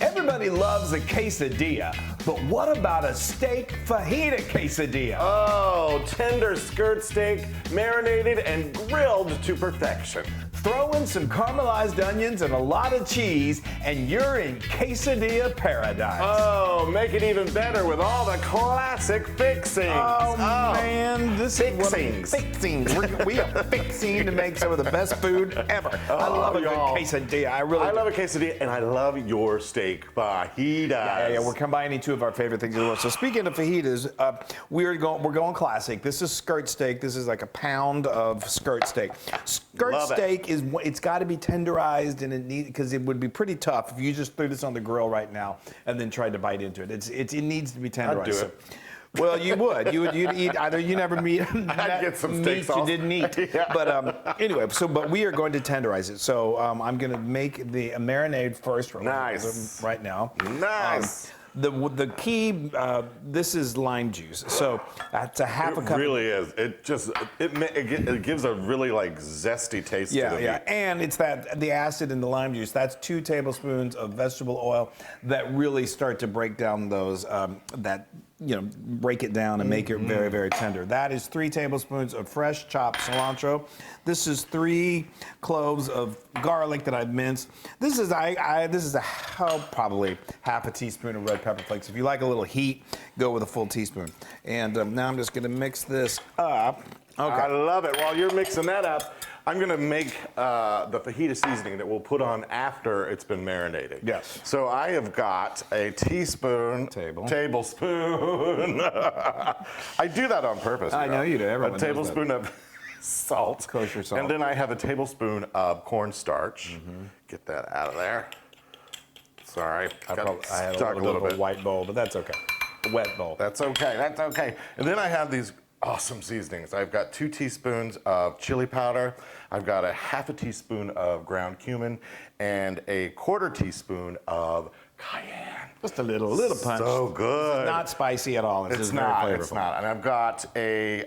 Everybody loves a quesadilla, but what about a steak fajita quesadilla? Oh, tender skirt steak, marinated and grilled to perfection. Throw in some caramelized onions and a lot of cheese, and you're in quesadilla paradise. Oh, make it even better with all the classic fixings. Oh, man, this fixings. is fixings. We are fixing to make some of the best food ever. I love a good quesadilla. I love a quesadilla, and I love your steak fajitas. Yeah, we're combining two of our favorite things in the world. So speaking of fajitas, we're going classic. This is skirt steak. This is like a pound of skirt steak. Skirt steak it's got to be tenderized, and because it would be pretty tough if you just threw this on the grill right now and then tried to bite into it. It needs to be tenderized. I'd do it. Well, you would. You'd eat either. You never meat. I'd get some steak sauce. You didn't eat. Yeah. But anyway, but we are going to tenderize it. So I'm going to make the marinade first. Nice. Right now. Nice. The key, this is lime juice. So that's a half a cup. It really is. It gives a really like zesty taste to the meat. Yeah, and it's the acid in the lime juice. That's 2 tablespoons of vegetable oil that really start to break down those break it down and make it very, very tender. That is 3 tablespoons of fresh chopped cilantro. This is 3 cloves of garlic that I've minced. This is probably half a teaspoon of red pepper flakes. If you like a little heat, go with a full teaspoon. And now I'm just going to mix this up. Okay. I love it. While you're mixing that up, I'm going to make the fajita seasoning that we'll put on after it's been marinated. Yes. So I have got a tablespoon. I do that on purpose. I know you do. Everyone a tablespoon of salt. Kosher salt. And then I have a tablespoon of cornstarch. Get that out of there. Sorry. I had a little bit of a white bowl, but that's okay. A wet bowl. That's okay. That's okay. And then I have these awesome seasonings. I've got 2 teaspoons of chili powder. I've got a half a teaspoon of ground cumin and a 1/4 teaspoon of cayenne. Just a little punch. So good. It's not spicy at all. It's not. It's not. And I've got a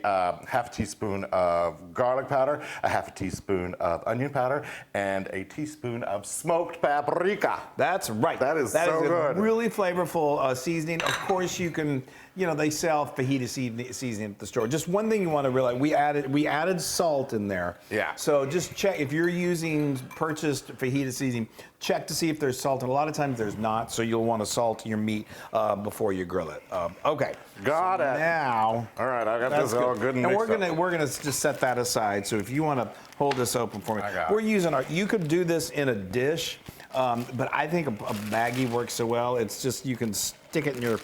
half a teaspoon of garlic powder, a half a teaspoon of onion powder, and a teaspoon of smoked paprika. That's right. That is so good. Really flavorful seasoning. Of course, you can. They sell fajita seasoning at the store. Just one thing you want to realize: we added salt in there. Yeah. So just check if you're using purchased fajita seasoning. Check to see if there's salt, and a lot of times there's not. So you'll want to salt your meat before you grill it. Okay. Got it. Now. All right, I got this all good and mixed up. We're gonna just set that aside. So if you want to hold this open for me, we're using you could do this in a dish, but I think a baggie works so well. It's just you can stick it in your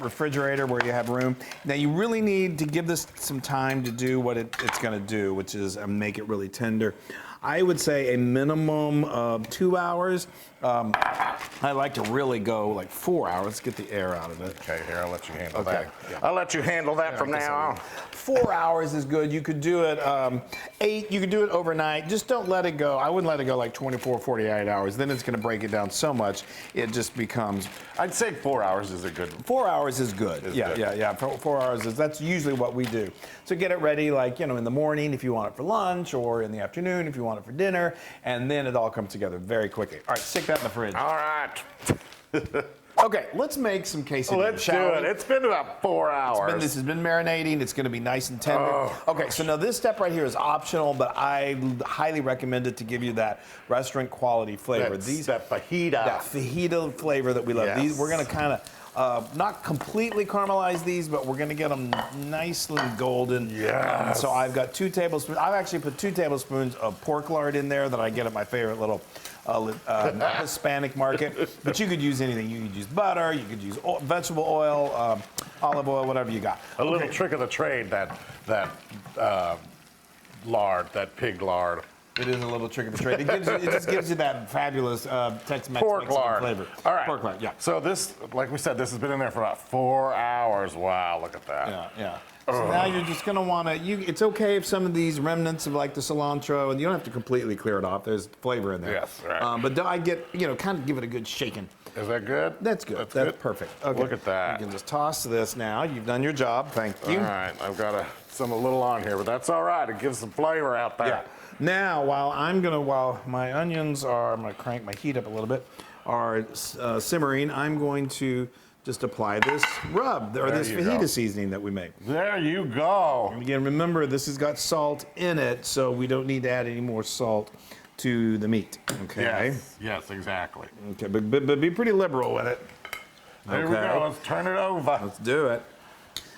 refrigerator where you have room. Now you really need to give this some time to do what it's going to do, which is make it really tender. I would say a minimum of 2 hours. I like to really go like 4 hours, get the air out of it. Okay, here, I'll let you handle that. Yeah. I'll let you handle that from now on. 4 hours is good. You could do it 8, you could do it overnight. Just don't let it go. I wouldn't let it go like 24, 48 hours. Then it's going to break it down so much, it just becomes. I'd say 4 hours is a good. 4 hours is good. Yeah. 4 hours that's usually what we do. So get it ready like, in the morning if you want it for lunch, or in the afternoon if you want it for dinner, and then it all comes together very quickly. All right, stick that in the fridge. All right. Okay, let's make some quesadillas. Let's do it. It's been about 4 hours. This has been marinating. It's going to be nice and tender. Okay, so now this step right here is optional, but I highly recommend it to give you that restaurant quality flavor. That fajita. That fajita flavor that we love. Yes. We're going to kind of not completely caramelize these, but we're going to get them nicely golden. Yes. So I've got 2 tablespoons. I've actually put 2 tablespoons of pork lard in there that I get at my favorite little Hispanic market. But you could use anything. You could use butter. You could use vegetable oil, olive oil, whatever you got. A little trick of the trade, that lard, that pig lard. It is a little trick of the trade. It just gives you that fabulous Tex-Mex pork lard flavor. All right. Pork lard, yeah. So this, like we said, this has been in there for about 4 hours. Wow, look at that. Yeah. So now you're just going to want to, it's okay if some of these remnants of like the cilantro, and you don't have to completely clear it off. There's flavor in there. Yes, right. But I get, kind of give it a good shaking. Is that good? That's good. That's perfect. Okay. Look at that. You can just toss this now. You've done your job. Thank you. All right. I've got a little on here, but that's all right. It gives some flavor out there. Yeah. Now, while my onions are, I'm going to crank my heat up a little bit. are simmering, I'm going to just apply this rub, or this fajita seasoning that we made. There you go. And again, remember, this has got salt in it, so we don't need to add any more salt to the meat, okay? Yes, exactly. Okay, but be pretty liberal with it. There we go, let's turn it over. Let's do it.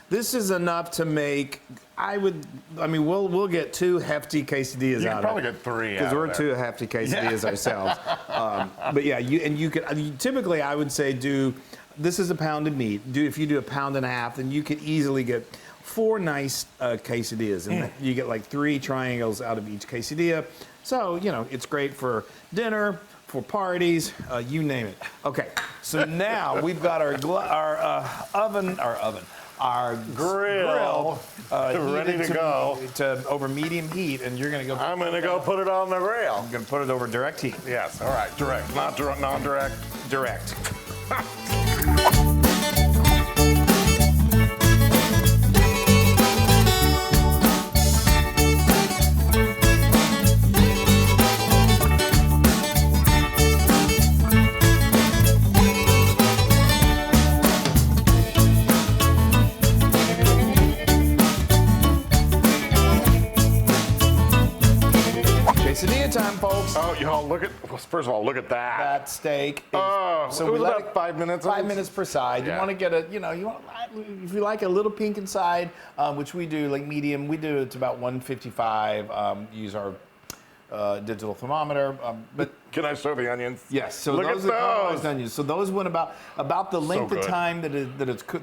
This is enough to make, we'll get 2 hefty quesadillas You out can probably of it. get 3 Because we're 2 hefty quesadillas ourselves. But yeah, you could, typically I would say this is a pound of meat. If you do a pound and a half, then you could easily get 4 nice quesadillas. And you get like 3 triangles out of each quesadilla. So, it's great for dinner, for parties, you name it. Okay, so now we've got our grill ready to go. Over medium heat, and you're gonna go. I'm gonna go put it on the grill. I'm gonna put it over direct heat. Yes, all right, direct, not non-direct. Direct. Quesadilla time, folks. Oh, y'all, first of all, look at that. That steak. So it was about 5 minutes. 5 minutes per side. Yeah. You want to get if you like a little pink inside, which we do, like medium, we do it to about 155. Use our digital thermometer. But can I show the onions? yes, so look those at are caramelized those. onions. So those went about the length of good. time that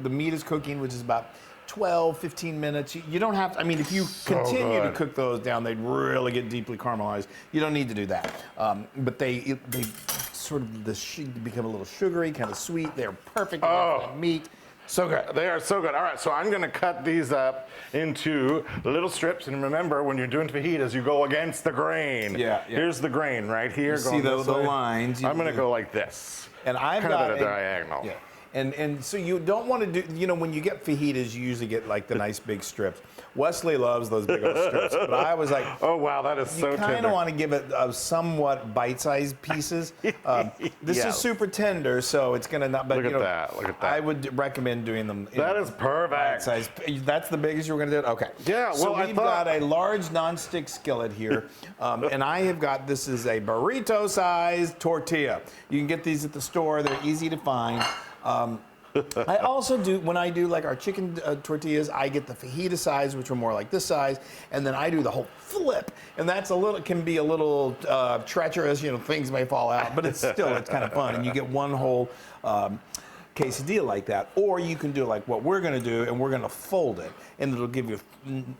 the meat is cooking, which is about 12, 15 minutes. You don't have to, if you continue to good. cook those down, they'd really get deeply caramelized. You don't need to do that. But they sort of become a little sugary, kind of sweet. They're perfect enough for meat. So good. They are so good. All right, so I'm gonna cut these up into little strips. And remember, when you're doing fajitas, you go against the grain. Yeah. Here's the grain right here. See the lines. I'm gonna go like this. And I've kind got of at a diagonal. Yeah. And so you don't want to do, when you get fajitas, you usually get like the nice big strips. Wesley loves those big old strips, but I was like, oh wow, that is so you tender. kind of want to give it somewhat bite-sized pieces. This is super tender, so it's gonna not. But Look at that! Look at that! I would recommend doing them. That is perfect. Bite-sized. That's the biggest you were gonna do it. Okay. Yeah. So Well, we've got a large non-stick skillet here, and I have got this is a burrito-sized tortilla. You can get these at the store. They're easy to find. I also do, when I do like our chicken tortillas, I get the fajita size, which are more like this size, and then I do the whole flip, and that's can be a little treacherous, things may fall out, but it's kind of fun, and you get one whole quesadilla like that, or you can do like what we're gonna do, and we're gonna fold it, and it'll give you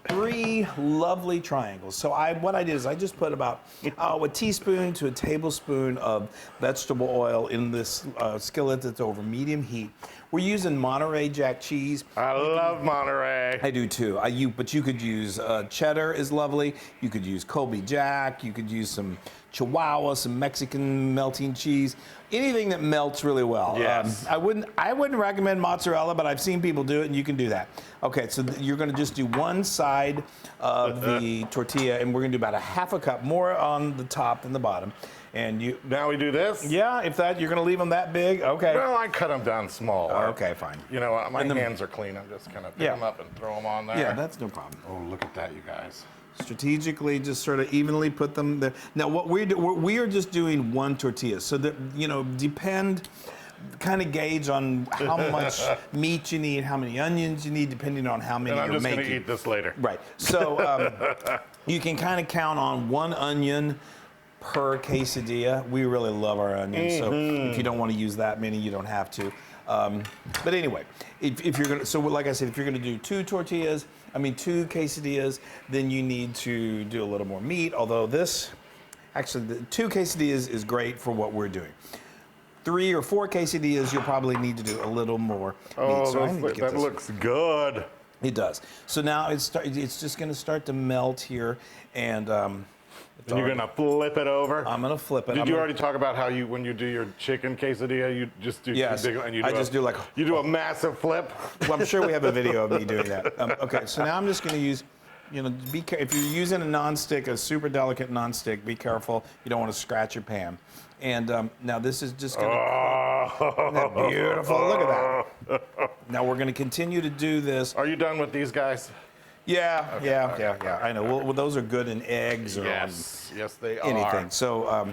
3 lovely triangles. So what I did is I just put about a teaspoon to a tablespoon of vegetable oil in this skillet that's over medium heat. We're using Monterey Jack cheese. I love Monterey. I do too. But you could use cheddar is lovely. You could use Colby Jack. You could use some Chihuahua, some Mexican melting cheese. Anything that melts really well. Yes. I wouldn't recommend mozzarella, but I've seen people do it, and you can do that. Okay, so you're going to just do one side of the tortilla, and we're going to do about a half a cup more on the top than the bottom. And now we do this? Yeah, if you're going to leave them that big, okay. Well, I cut them down small. Okay, fine. My hands are clean. I'm just kind of pick them up and throw them on there. Yeah, that's no problem. Oh, look at that, you guys. Strategically, just sort of evenly put them there. Now, what we are just doing one tortilla, so that kind of gauge on how much meat you need, how many onions you need, depending on how many you're making. And I'm just going to eat this later. Right. So you can kind of count on 1 onion per quesadilla. We really love our onions, so if you don't want to use that many, you don't have to. But anyway, if you're gonna, so like I said, if you're gonna do 2 quesadillas, then you need to do a little more meat. Although the 2 quesadillas is great for what we're doing. 3 or 4 quesadillas, you'll probably need to do a little more meat. Oh, So that looks good. It does. So now it's just going to start to melt here, and And you're gonna flip it over? I'm gonna flip it. Did you already talk about how when you do your chicken quesadilla, you just do Yes. two big, and you do do a massive flip? Well, I'm sure we have a video of me doing that. Okay, so now I'm just gonna use You know, if you're using a nonstick, a super delicate nonstick, be careful. You don't want to scratch your pan. And now this is just going to Isn't that beautiful? Look at that. Now we're going to continue to do this. Are you done with these guys? Yeah, yeah. I know. Well, those are good in eggs or Yes, they are. anything. So,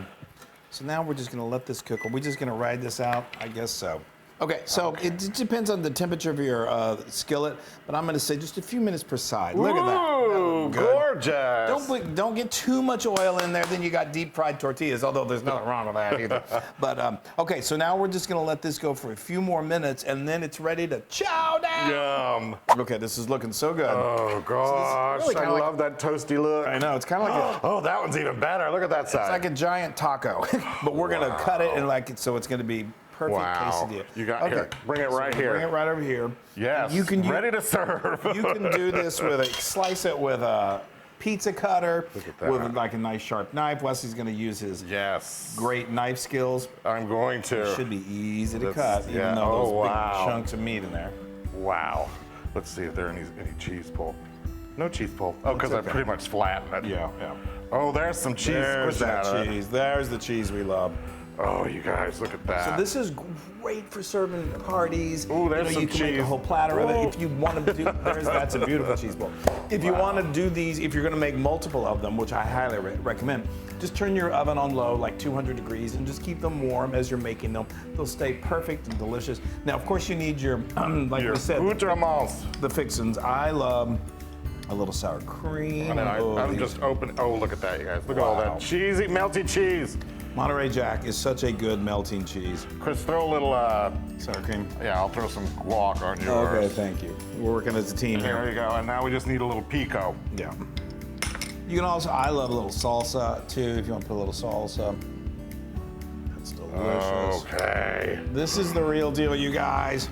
so now we're just going to let this cook. Are we just going to ride this out? I guess so. Okay, so it depends on the temperature of your skillet, but I'm going to say just a few minutes per side. Look at that. Ooh, gorgeous. Don't get too much oil in there, then you got deep fried tortillas, although there's nothing wrong with that either. But, okay, so now we're just going to let this go for a few more minutes, and then it's ready to chow down. Yum. Okay, this is looking so good. Oh, gosh. really I kinda love that toasty look. I know, it's kind of like Oh, that one's even better. Look at that side. it's like a giant taco, but we're going to cut it and so it's going to be perfect quesadilla. You got here. Bring it right here. Bring it right over here. Yes. Ready to serve. You can do this with slice it with a pizza cutter. Look at that. With like a nice sharp knife. Wesley's going to use his great knife skills. I'm going to. It should be easy to cut, even though those big chunks of meat in there. Wow. Let's see if there are any cheese pull. No cheese pull. Oh, because I pretty much flattened it. Yeah. Oh, there's some cheese. There's that squished out of it. cheese. There's the cheese we love. Oh, you guys, look at that. So this is great for serving parties. Ooh, there's some you can make a whole platter of it. If you want to do, that's a beautiful cheese ball. If you want to do these, if you're going to make multiple of them, which I highly recommend, just turn your oven on low, like 200 degrees, and just keep them warm as you're making them. They'll stay perfect and delicious. Now, of course, you need your, like we said, the fixins. I love a little sour cream. And then I'm just open. Oh, look at that, you guys. Look at all that cheesy, melty cheese. Monterey Jack is such a good melting cheese. Chris, throw a little sour cream. Yeah, I'll throw some guac on yours. Okay, thank you. We're working as a team here. There you go. And now we just need a little pico. Yeah. You can also, I love a little salsa too, if you want to put a little salsa. That's delicious. Okay. This is the real deal, you guys.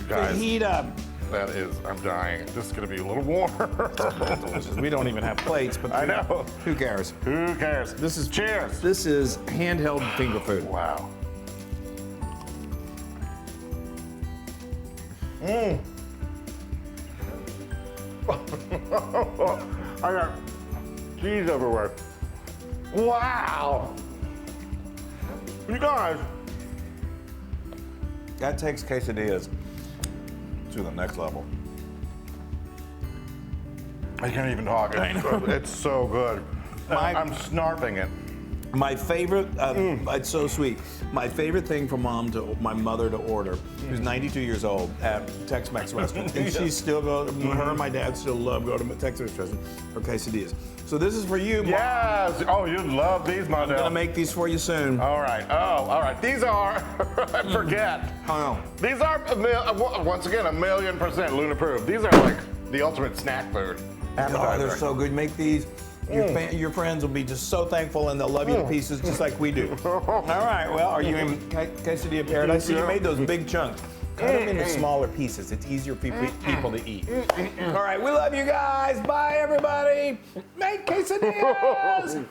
Fajita. That is, I'm dying. This is going to be a little warm. Delicious. We don't even have plates, but I know. Who cares? Who cares? This is cheers. This is handheld finger food. Wow. I got cheese everywhere. Wow. You guys. That takes quesadillas to the next level. I can't even talk. It's so good. I'm snarping it. My favorite, it's so sweet. My favorite thing for my mother to order, who's 92 years old, at Tex-Mex restaurant, and she still goes. Her and my dad still love going to Tex-Mex restaurant for quesadillas. So this is for you, Mom. Yes. Oh, you'd love these, Mondale. I'm gonna make these for you soon. All right. Oh, all right. These are. I forget. Oh. These are once again 1,000,000% Luna approved. These are like the ultimate snack food. Oh, they're so good. Make these. Your friends will be just so thankful, and they'll love you to pieces just like we do. All right, well, are you in quesadilla paradise? So you made those big chunks. Cut them into smaller pieces. It's easier for people to eat. All right, we love you guys. Bye, everybody. Make quesadillas.